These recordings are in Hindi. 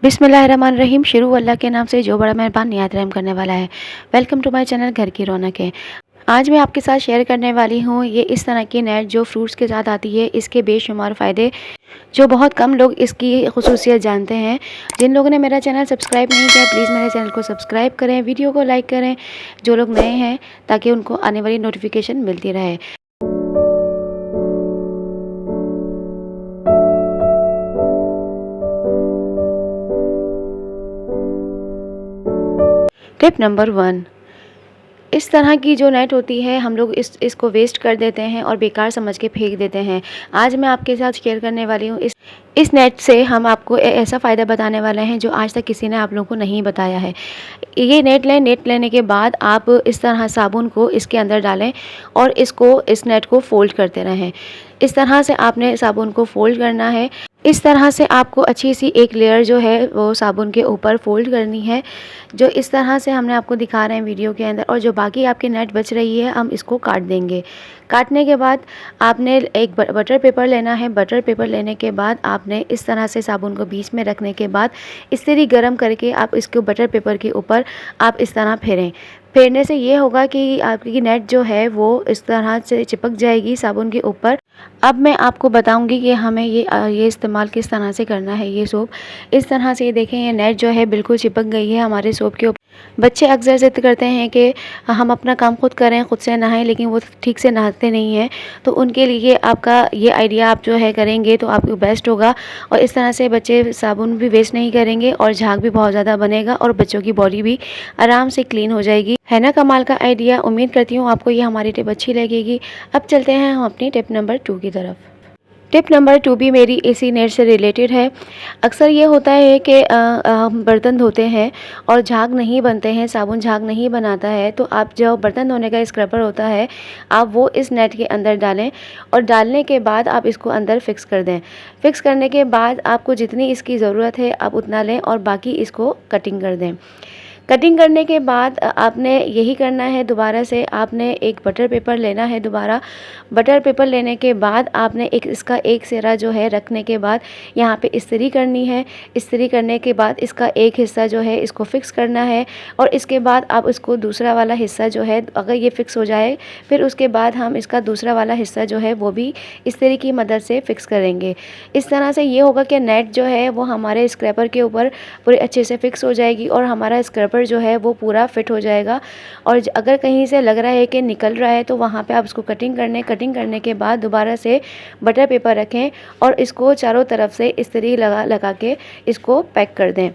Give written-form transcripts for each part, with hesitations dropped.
बिस्मिल्लाहिर्रहमानिर्रहीम। शुरू अल्लाह के नाम से जो बड़ा मेहरबान निहायत रहम करने वाला है। वेलकम टू माय चैनल घर की रौनक है। आज मैं आपके साथ शेयर करने वाली हूँ ये इस तरह की नेट जो फ्रूट्स के साथ आती है। इसके बेशुमार फ़ायदे जो बहुत कम लोग इसकी खुसूसियत जानते हैं। जिन लोगों ने मेरा चैनल सब्सक्राइब नहीं किया प्लीज़ मेरे चैनल को सब्सक्राइब करें, वीडियो को लाइक करें जो लोग नए हैं, ताकि उनको आने वाली नोटिफिकेशन मिलती रहे। टिप नंबर 1, इस तरह की जो नेट होती है हम लोग इसको वेस्ट कर देते हैं और बेकार समझ के फेंक देते हैं। आज मैं आपके साथ शेयर करने वाली हूँ इस नेट से हम आपको ऐसा फ़ायदा बताने वाले हैं जो आज तक किसी ने आप लोगों को नहीं बताया है। ये नेट लें, नेट लेने के बाद आप इस तरह साबुन को इसके अंदर डालें और इस नेट को फ़ोल्ड करते रहें। इस तरह से आपने साबुन को फ़ोल्ड करना है। इस तरह से आपको अच्छी सी एक लेयर जो है वो साबुन के ऊपर फ़ोल्ड करनी है, जो इस तरह से हमने आपको दिखा रहे हैं वीडियो के अंदर। और जो बाकी आपकी नेट बच रही है हम इसको काट देंगे। काटने के बाद आपने एक बटर पेपर लेना है। बटर पेपर लेने के बाद आपने इस तरह से साबुन को बीच में रखने के बाद इस्त्री गरम करके आप इसको बटर पेपर के ऊपर आप इस तरह फेरें। फेरने से ये होगा कि आपकी नेट जो है वो इस तरह से चिपक जाएगी साबुन के ऊपर। अब मैं आपको बताऊंगी कि हमें ये इस्तेमाल किस तरह से करना है। ये सोप इस तरह से, ये देखें, ये नेट जो है बिल्कुल चिपक गई है हमारे सोप के ऊपर। बच्चे अक्सर ज़िद करते हैं कि हम अपना काम खुद करें, खुद से नहाएं, लेकिन वो ठीक से नहाते नहीं हैं। तो उनके लिए आपका ये आइडिया आप जो है करेंगे तो आपको बेस्ट होगा। और इस तरह से बच्चे साबुन भी वेस्ट नहीं करेंगे और झाग भी बहुत ज़्यादा बनेगा और बच्चों की बॉडी भी आराम से क्लीन हो जाएगी। है ना कमाल का आइडिया। उम्मीद करती हूँ आपको ये हमारी टिप अच्छी लगेगी। अब चलते हैं हम अपनी टिप नंबर 2 की तरफ। टिप नंबर 2 भी मेरी इसी नेट से रिलेटेड है। अक्सर ये होता है कि हम बर्तन धोते हैं और झाग नहीं बनते हैं, साबुन झाग नहीं बनाता है। तो आप जो बर्तन धोने का स्क्रबर होता है आप वो इस नेट के अंदर डालें और डालने के बाद आप इसको अंदर फिक्स कर दें। फिक्स करने के बाद आपको जितनी इसकी ज़रूरत है आप उतना लें और बाकी इसको कटिंग कर दें। कटिंग करने के बाद आपने यही करना है। दोबारा से आपने एक बटर पेपर लेना है। दोबारा बटर पेपर लेने के बाद आपने इसका एक सिरा जो है रखने के बाद यहाँ पे इस्त्री करनी है। इस्त्री करने के बाद इसका एक हिस्सा जो है इसको फिक्स करना है और इसके बाद आप इसको दूसरा वाला हिस्सा जो है, अगर ये फिक्स हो जाए फिर उसके बाद हम इसका दूसरा वाला हिस्सा जो है वो भी इस्त्री की मदद से फिक्स करेंगे। इस तरह से ये होगा कि नेट जो है वो हमारे स्क्रैपर के ऊपर पूरे अच्छे से फिक्स हो जाएगी और हमारा स्क्रैपर जो है वो पूरा फिट हो जाएगा। और अगर कहीं से लग रहा है कि निकल रहा है तो वहाँ पे आप इसको कटिंग करने के बाद दोबारा से बटर पेपर रखें और इसको चारों तरफ से इस्त्री लगा के इसको पैक कर दें।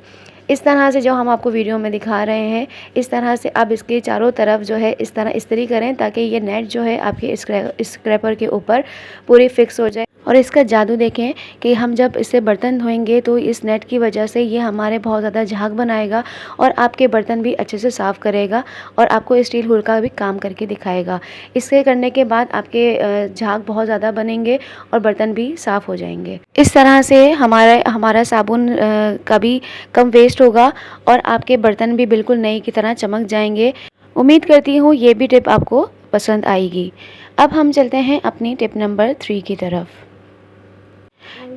इस तरह से जो हम आपको वीडियो में दिखा रहे हैं, इस तरह से आप इसके चारों तरफ जो है इस तरह इस्त्री करें ताकि ये नेट जो है आपके स्क्रैपर के ऊपर पूरी फिक्स हो जाए। और इसका जादू देखें कि हम जब इससे बर्तन धोएंगे तो इस नेट की वजह से ये हमारे बहुत ज़्यादा झाग बनाएगा और आपके बर्तन भी अच्छे से साफ़ करेगा और आपको स्टील हुल का भी काम करके दिखाएगा। इससे करने के बाद आपके झाग बहुत ज़्यादा बनेंगे और बर्तन भी साफ़ हो जाएंगे। इस तरह से हमारा साबुन कभी कम वेस्ट होगा और आपके बर्तन भी बिल्कुल नई की तरह चमक जाएंगे। उम्मीद करती हूँ ये भी टिप आपको पसंद आएगी। अब हम चलते हैं अपनी टिप नंबर 3 की तरफ।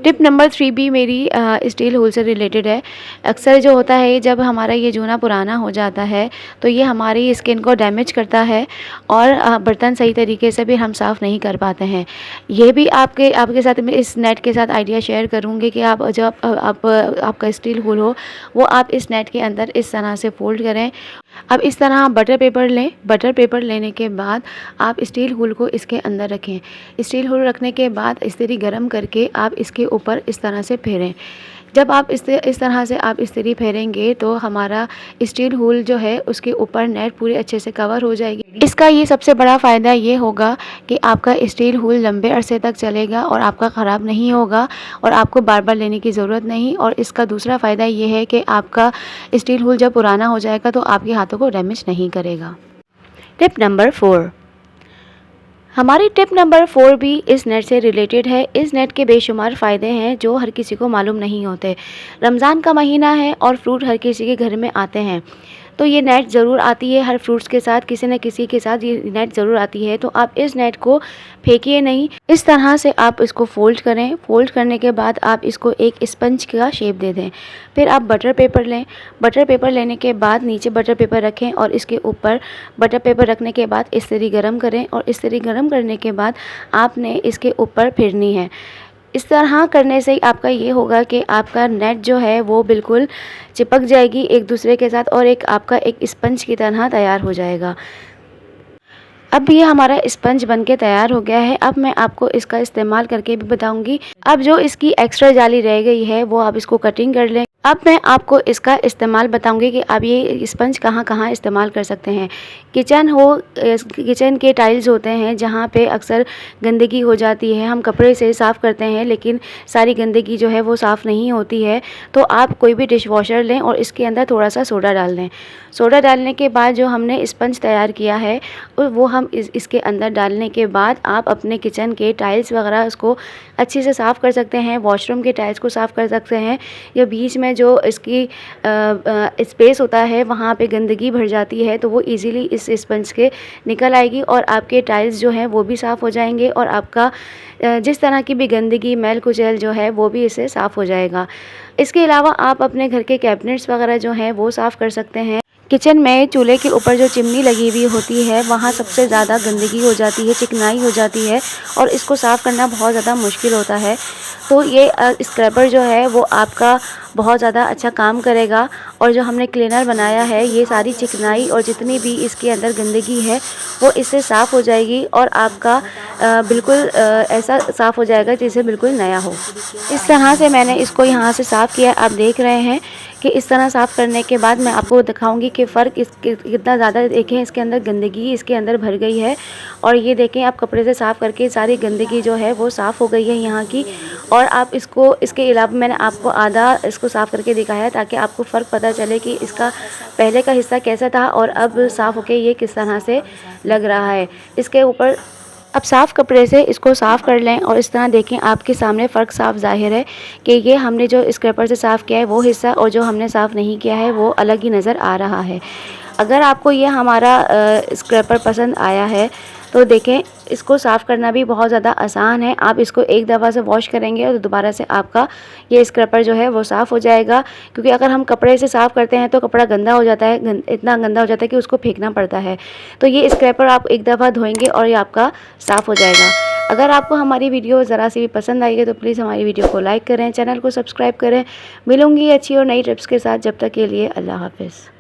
टिप नंबर 3 भी मेरी स्टील हुल से रिलेटेड है। अक्सर जो होता है जब हमारा ये जूना पुराना हो जाता है तो ये हमारी स्किन को डैमेज करता है और बर्तन सही तरीके से भी हम साफ़ नहीं कर पाते हैं। ये भी आपके साथ मैं इस नेट के साथ आइडिया शेयर करूँगी कि आप जब आपका स्टील हुल हो वो आप इस नेट के अंदर इस तरह से फोल्ड करें। अब इस तरह आप बटर पेपर लें। बटर पेपर लेने के बाद आप स्टील हुल को इसके अंदर रखें। स्टील हुल रखने के बाद इस्त्री गरम करके आप इसके ऊपर इस तरह से फेरें। जब आप इस तरह से आप इस्त्री फेरेंगे तो हमारा स्टील हुल जो है उसके ऊपर नेट पूरी अच्छे से कवर हो जाएगी। इसका ये सबसे बड़ा फ़ायदा ये होगा कि आपका स्टील हुल लंबे अरसे तक चलेगा और आपका ख़राब नहीं होगा और आपको बार बार लेने की ज़रूरत नहीं। और इसका दूसरा फ़ायदा ये है कि आपका स्टील हुल जब पुराना हो जाएगा तो आपके हाथों को डैमेज नहीं करेगा। टिप नंबर 4, हमारी टिप नंबर 4 भी इस नेट से रिलेटेड है। इस नेट के बेशुमार फ़ायदे हैं जो हर किसी को मालूम नहीं होते। रमज़ान का महीना है और फ्रूट हर किसी के घर में आते हैं। तो ये नेट ज़रूर आती है हर फ्रूट्स के साथ, किसी न किसी के साथ ये नेट ज़रूर आती है। तो आप इस नेट को फेंकिए नहीं, इस तरह से आप इसको फ़ोल्ड करें। फ़ोल्ड करने के बाद आप इसको एक स्पंज का शेप दे दें। फिर आप बटर पेपर लें। बटर पेपर लेने के बाद नीचे बटर पेपर रखें और इसके ऊपर बटर पेपर रखने के बाद इस्त्री गरम करें और इस्त्री गरम करने के बाद आपने इसके ऊपर फिरनी है। इस तरह करने से आपका ये होगा कि आपका नेट जो है वो बिल्कुल चिपक जाएगी एक दूसरे के साथ और एक आपका एक स्पंज की तरह तैयार हो जाएगा। अब ये हमारा स्पंज बनके तैयार हो गया है। अब मैं आपको इसका इस्तेमाल करके भी बताऊंगी। अब जो इसकी एक्स्ट्रा जाली रह गई है वो आप इसको कटिंग कर लें। अब मैं आपको इसका इस्तेमाल बताऊंगी कि आप ये स्पंज कहाँ कहाँ इस्तेमाल कर सकते हैं। किचन के टाइल्स होते हैं जहाँ पे अक्सर गंदगी हो जाती है, हम कपड़े से साफ़ करते हैं लेकिन सारी गंदगी जो है वो साफ़ नहीं होती है। तो आप कोई भी डिश वॉशर लें और इसके अंदर थोड़ा सा सोडा डाल दें। सोडा डालने के बाद जो हमने स्पंज तैयार किया है वो हम इसके अंदर डालने के बाद आप अपने किचन के टाइल्स वगैरह उसको अच्छे से साफ़ कर सकते हैं। वॉशरूम के टाइल्स को साफ़ कर सकते हैं या बीच में जो इसकी स्पेस होता है वहाँ पे गंदगी भर जाती है तो वो इजीली इस स्पंज के निकल आएगी और आपके टाइल्स जो हैं वो भी साफ़ हो जाएंगे और आपका जिस तरह की भी गंदगी मैल कुचैल जो है वो भी इससे साफ़ हो जाएगा। इसके अलावा आप अपने घर के कैबिनेट्स वगैरह जो हैं वो साफ़ कर सकते हैं। किचन में चूल्हे के ऊपर जो चिमनी लगी हुई होती है वहाँ सबसे ज़्यादा गंदगी हो जाती है, चिकनाई हो जाती है और इसको साफ़ करना बहुत ज़्यादा मुश्किल होता है। तो ये स्क्रबर जो है वो आपका बहुत ज़्यादा अच्छा काम करेगा और जो हमने क्लीनर बनाया है ये सारी चिकनाई और जितनी भी इसके अंदर गंदगी है वो इससे साफ़ हो जाएगी और आपका बिल्कुल ऐसा साफ़ हो जाएगा जैसे बिल्कुल नया हो। इस तरह से मैंने इसको यहाँ से साफ़ किया। आप देख रहे हैं कि इस तरह साफ़ करने के बाद मैं आपको दिखाऊंगी कि फ़र्क कितना ज़्यादा। देखें इसके अंदर गंदगी इसके अंदर भर गई है और ये देखें आप कपड़े से साफ़ करके सारी गंदगी जो है वो साफ़ हो गई है यहाँ की। और आप इसको इसके अलावा मैंने आपको आधा इसको साफ़ करके दिखाया है ताकि आपको फ़र्क पता चले कि इसका पहले का हिस्सा कैसा था और अब साफ़ होके ये किस तरह से लग रहा है। इसके ऊपर अब साफ़ कपड़े से इसको साफ़ कर लें और इस तरह देखें आपके सामने फ़र्क साफ़ ज़ाहिर है कि ये हमने जो स्क्रैपर से साफ़ किया है वो हिस्सा और जो हमने साफ़ नहीं किया है वो अलग ही नज़र आ रहा है। अगर आपको ये हमारा स्क्रैपर पसंद आया है तो देखें इसको साफ़ करना भी बहुत ज़्यादा आसान है। आप इसको एक दफ़ा से वॉश करेंगे और दोबारा से आपका ये स्क्रैपर जो है वो साफ़ हो जाएगा। क्योंकि अगर हम कपड़े से साफ़ करते हैं तो कपड़ा गंदा हो जाता है, इतना गंदा हो जाता है कि उसको फेंकना पड़ता है। तो ये स्क्रैपर आप एक दफ़ा धोएंगे और ये आपका साफ़ हो जाएगा। अगर आपको हमारी वीडियो ज़रा सी भी पसंद आई है तो प्लीज़ हमारी वीडियो को लाइक करें, चैनल को सब्सक्राइब करें। मिलूँगी अच्छी और नई टिप्स के साथ, जब तक के लिए अल्लाह हाफ़िज़।